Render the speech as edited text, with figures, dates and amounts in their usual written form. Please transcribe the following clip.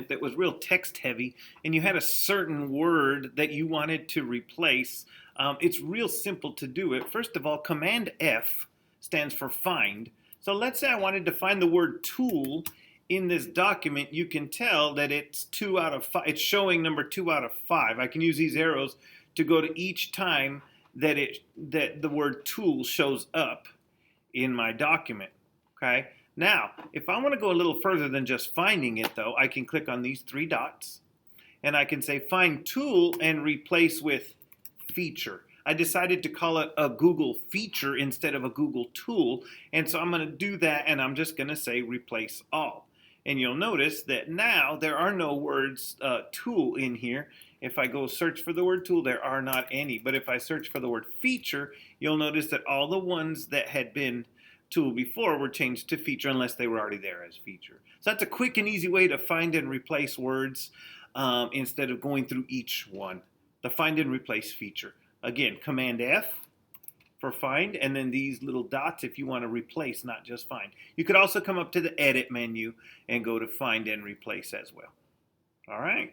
that was real text heavy and you had a certain word that you wanted to replace, it's real simple to do it. First of all, Command F stands for find. So let's say I wanted to find the word tool in this document. You can tell that it's 2 out of 5. It's showing number 2 out of 5. I can use these arrows to go to each time that the word tool shows up in my document. Okay. Now, if I want to go a little further than just finding it, though, I can click on these 3 dots, and I can say find tool and replace with feature. I decided to call it a Google feature instead of a Google tool, and so I'm going to do that, and I'm just going to say replace all. And you'll notice that now there are no words tool in here. If I go search for the word tool, there are not any. But if I search for the word feature, you'll notice that all the ones that had been tool before were changed to feature unless they were already there as feature. So that's a quick and easy way to find and replace words instead of going through each one. The find and replace feature. Again, Command F for find, and then these little dots if you want to replace, not just find. You could also come up to the edit menu and go to find and replace as well. All right.